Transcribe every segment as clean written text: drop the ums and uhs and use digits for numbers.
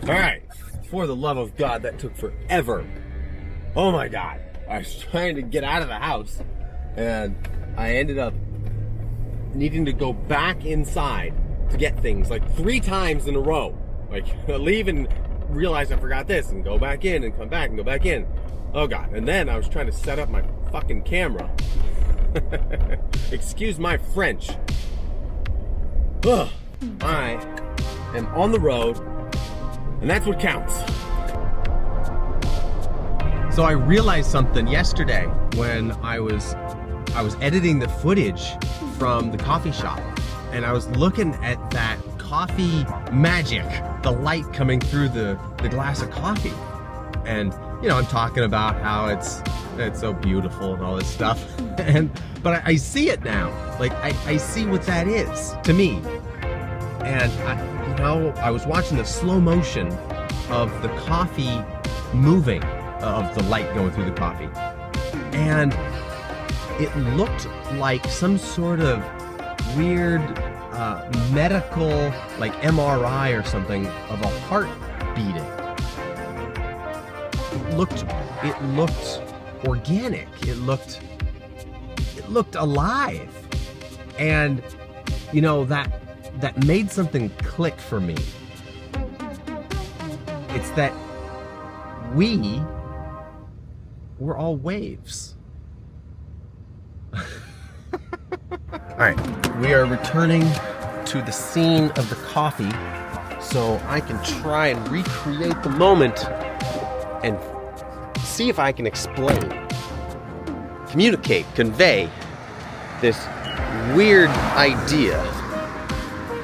Alright, for the love of God, that took forever. Oh my God. I was trying to get out of the house and I ended up needing to go back inside to get things like 3 times in a row. Like, leave and realize I forgot this and go back in and come back and go back in. Oh God. And then I was trying to set up my fucking camera. Excuse my French. Ugh. I am on the road, and that's what counts. So I realized something yesterday when I was editing the footage from the coffee shop, and I was looking at that coffee magic, the light coming through the glass of coffee. And you know, I'm talking about how it's so beautiful and all this stuff. But I see it now. Like I see what that is to me. And I was watching the slow motion of the coffee moving, of the light going through the coffee. And it looked like some sort of weird medical, like MRI or something, of a heart beating. It looked organic. It looked alive. And you know, that made something click for me. It's that we're all waves. Alright, we are returning to the scene of the coffee so I can try and recreate the moment and see if I can explain, communicate, convey this weird idea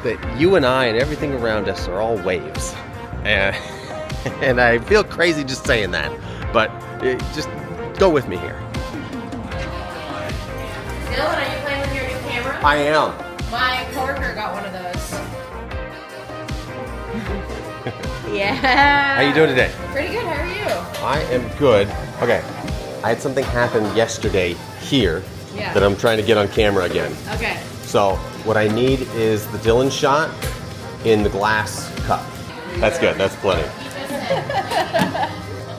that you and I and everything around us are all waves. And I feel crazy just saying that, but just go with me here. Dylan, are you playing with your new camera? I am. My coworker got one of those. Yeah. How you doing today? Pretty good, how are you? I am good. Okay, I had something happen yesterday here that I'm trying to get on camera again. Okay. So what I need is the Dylan shot in the glass cup. That's good, that's plenty.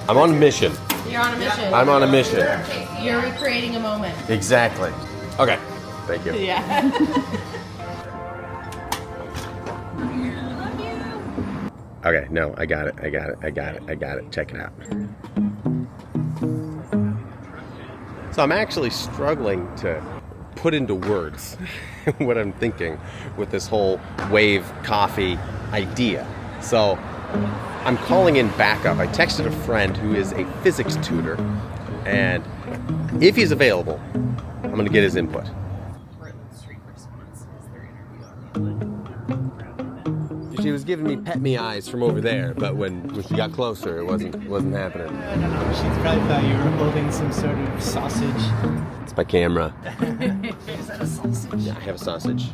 I'm on a mission. You're on a mission. I'm on a mission. You're recreating a moment. Exactly. Okay, thank you. Yeah. Okay, no, I got it. Check it out. So I'm actually struggling to put into words what I'm thinking with this whole wave coffee idea. So I'm calling in backup. I texted a friend who is a physics tutor, and if he's available, I'm going to get his input. She was giving me pet me eyes from over there, but when she got closer, it wasn't happening. I don't know. She probably thought you were holding some sort of sausage. It's my camera. Is that a sausage? Yeah, I have a sausage.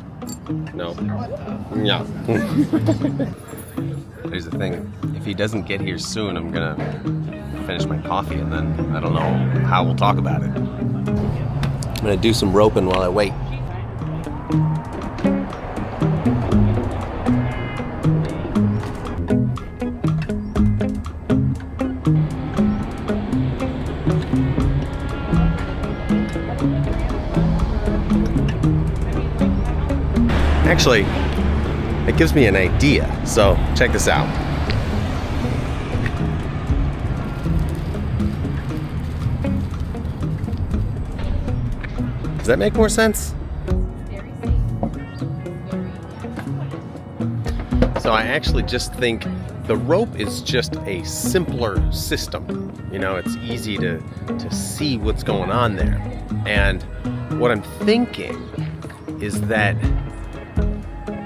No. What the? No. Here's the thing. If he doesn't get here soon, I'm gonna finish my coffee, and then I don't know how we'll talk about it. I'm gonna do some roping while I wait. Actually, it gives me an idea, so check this out. Does that make more sense? So I actually just think the rope is just a simpler system. You know, it's easy to see what's going on there. And what I'm thinking is that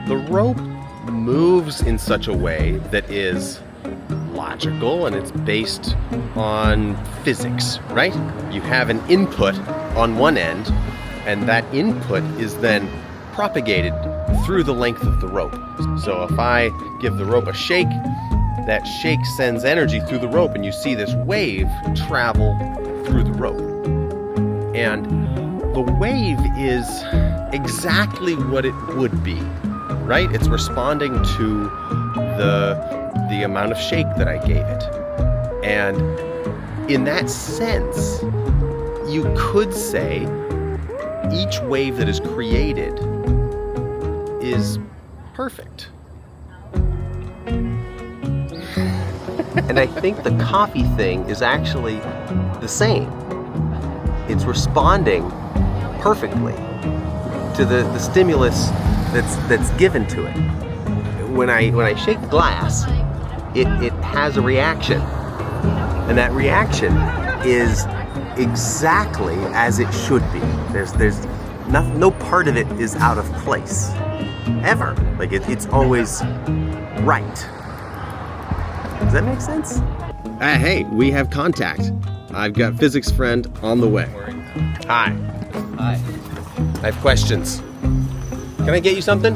the rope moves in such a way that is logical and it's based on physics, right? You have an input on one end, and that input is then propagated through the length of the rope. So if I give the rope a shake, that shake sends energy through the rope, and you see this wave travel through the rope. And the wave is exactly what it would be, right? It's responding to the the amount of shake that I gave it. And in that sense, you could say each wave that is created is perfect. And I think the coffee thing is actually the same. It's responding perfectly to the stimulus that's given to it. When I shake the glass, it has a reaction. And that reaction is exactly as it should be. There's no part of it is out of place, ever. Like it's always right. Does that make sense? Hey, we have contact. I've got physics friend on the way. Hi. Hi. I have questions. Can I get you something?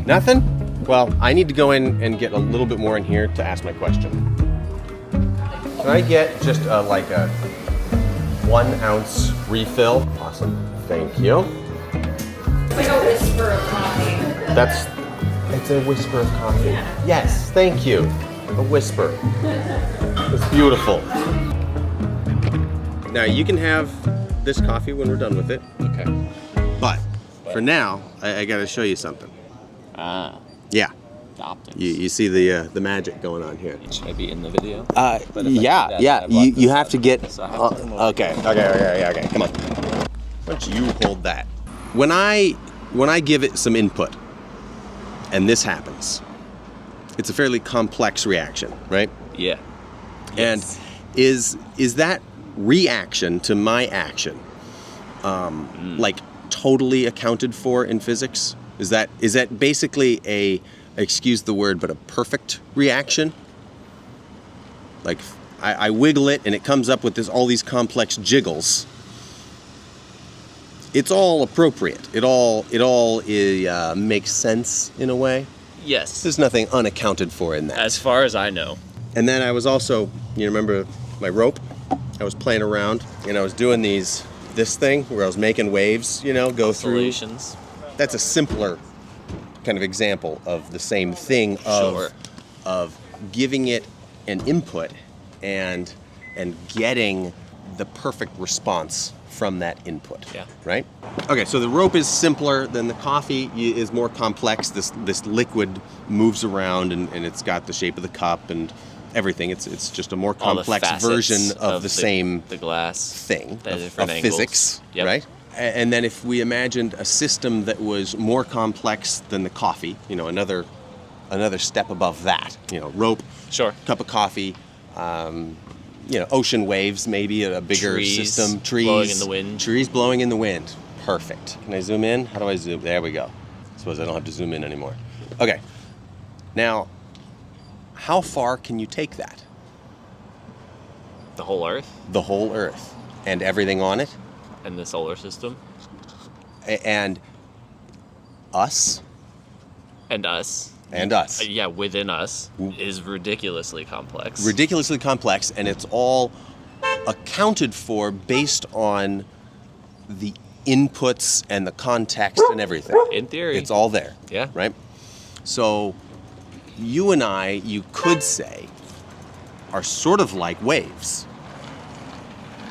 Nothing? Well, I need to go in and get a little bit more in here to ask my question. Can I get just like a 1 ounce refill? Awesome. Thank you. It's like a whisper of coffee. It's a whisper of coffee. Yes, thank you. A whisper. It's beautiful. Now you can have this coffee when we're done with it. Okay. But for now, I gotta show you something. Ah, Yeah. the optics. You see the magic going on here. Should I be in the video? Yeah. You have to get. So I have to come over. Okay. Come on. Why don't you hold that? When I give it some input, and this happens, it's a fairly complex reaction, right? Yeah. And is that reaction to my action, like totally accounted for in physics? Is that basically a, excuse the word, but a perfect reaction? Like I wiggle it and it comes up with all these complex jiggles. It's all appropriate. It all makes sense in a way. Yes. There's nothing unaccounted for in that. As far as I know. And then I was also, you remember my rope? I was playing around and I was doing this thing where I was making waves, go through. Oscillations. That's a simpler kind of example of the same thing of giving it an input and getting the perfect response from that input. Yeah. Right? Okay, so the rope is simpler than the coffee is more complex. This liquid moves around and it's got the shape of the cup and everything. It's just a more All the complex facets version of the same the glass thing the of different angles. physics, Yep. right? And then if we imagined a system that was more complex than the coffee, another step above that, rope, Sure. cup of coffee, ocean waves, maybe a bigger Trees system, trees blowing in the wind. trees blowing in the wind. Perfect. Can I zoom in? How do I zoom? There we go. Suppose I don't have to zoom in anymore. Okay. Now, how far can you take that? The whole Earth The whole Earth and everything on it, and the solar system and us, and us. and us. Yeah, within us is ridiculously complex. Ridiculously complex, and it's all accounted for based on the inputs and the context and everything. In theory. It's all there. Yeah. Right? So you and I, you could say, are sort of like waves.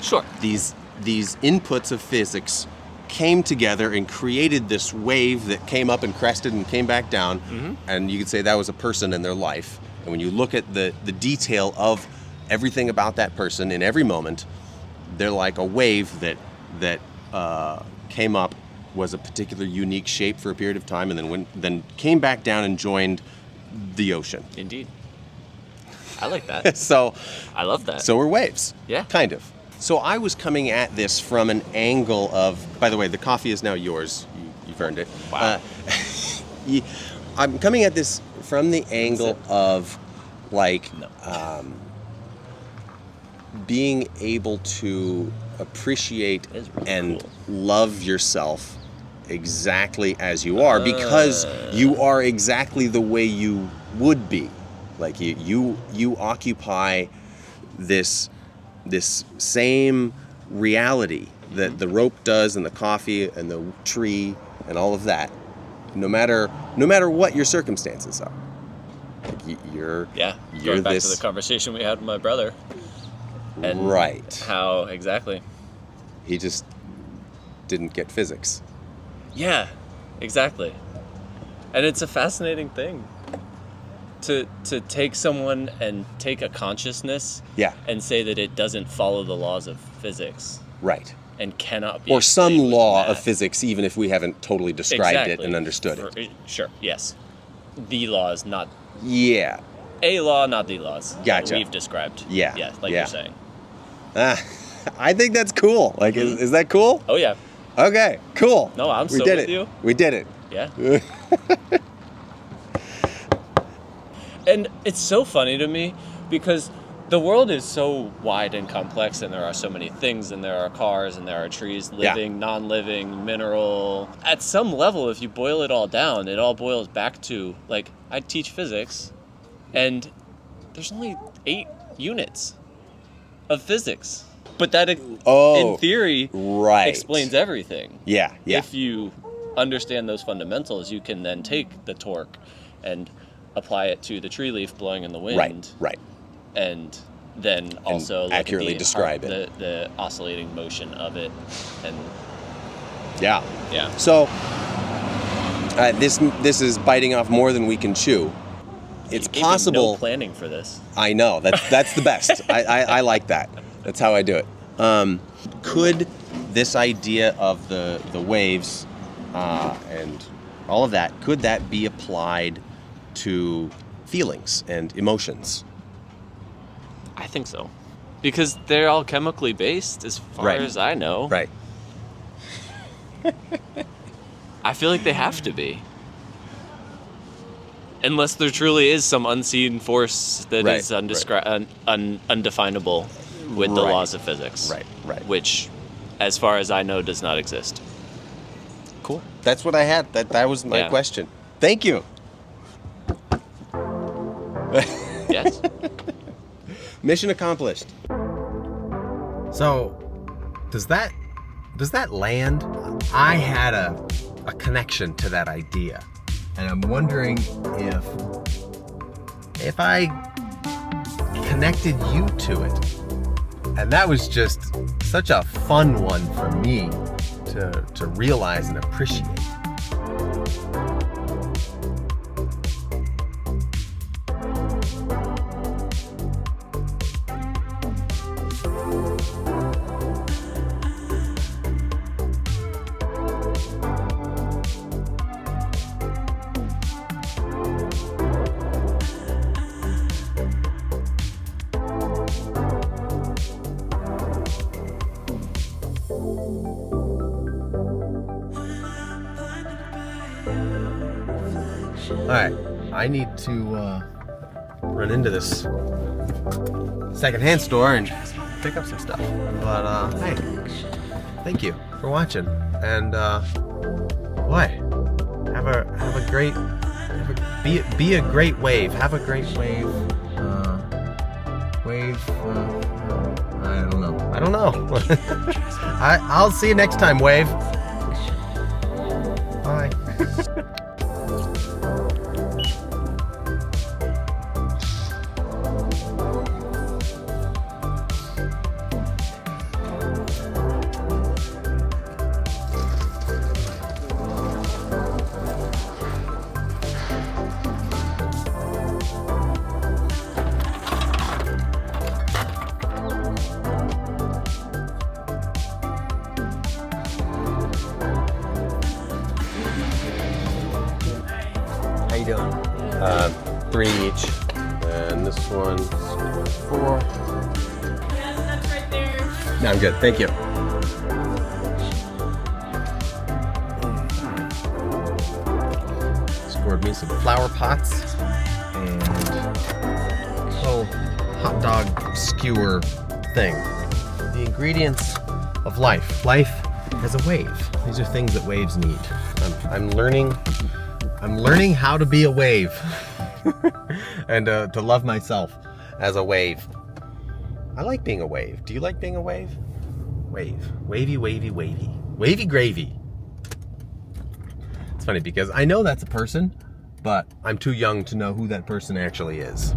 Sure. These inputs of physics came together and created this wave that came up and crested and came back down. Mm-hmm. And you could say that was a person in their life. And when you look at the detail of everything about that person in every moment, they're like a wave that came up, was a particular unique shape for a period of time, and then came back down and joined the ocean. Indeed. I like that. So I love that. we're waves. Yeah. Kind of. So I was coming at this from an angle of, by the way, the coffee is now yours. You've earned it. Wow. I'm coming at this from the angle of like being able to appreciate That is really and cool. love yourself exactly as you are, because you are exactly the way you would be. Like you occupy this same reality that the rope does, and the coffee and the tree and all of that, no matter what your circumstances are. You're Going back this to the conversation we had with my brother. And right. How exactly? He just didn't get physics. Yeah, exactly. And it's a fascinating thing to take someone and take a consciousness and say that it doesn't follow the laws of physics. Right. And cannot be or some explained with law math. of physics, even if we haven't totally described it and understood it. Sure, yes. The law is not Yeah. a law, not the laws. Gotcha. That we've described. Yeah. Yeah, like Yeah. you're saying. I think that's cool. Like, is that cool? Oh, yeah. Okay, cool. No, I'm we so did with it. you. We did it. Yeah. And it's so funny to me because the world is so wide and complex, and there are so many things, and there are cars, and there are trees, living, non-living, mineral. At some level, if you boil it all down, it all boils back to, like, I teach physics, and there's only 8 units of physics. But that, in theory, explains everything. Yeah, yeah. If you understand those fundamentals, you can then take the torque and apply it to the tree leaf blowing in the wind. Right. And then also look accurately at describe it. The oscillating motion of it. And Yeah. yeah. So this is biting off more than we can chew. It's You gave me possible. no planning for this. I know that's the best. I like that. That's how I do it. Could this idea of the waves and all of that, could that be applied to feelings and emotions? I think so. Because they're all chemically based as far as I know. Right. I feel like they have to be. Unless there truly is some unseen force that is undefinable with the laws of physics. Right. Which, as far as I know, does not exist. Cool. That's what I had. That was my Yeah. question. Thank you. Yes. Mission accomplished. So, does that land? I had a connection to that idea, and I'm wondering if I connected you to it. And that was just such a fun one for me to realize and appreciate. Alright, I need to run into this secondhand store and pick up some stuff. But hey, thank you for watching. And be a great wave. Have a great wave. I don't know. I'll see you next time, wave. Bye. How you doing? 3 each. And this one's 4. Yeah, that's right there. No, I'm good. Thank you. Scored me some flower pots and little hot dog skewer thing. The ingredients of life. Life as a wave. These are things that waves need. I'm learning how to be a wave and to love myself as a wave. I like being a wave. Do you like being a wave? Wave. Wavy, wavy, wavy. Wavy gravy. It's funny because I know that's a person but I'm too young to know who that person actually is.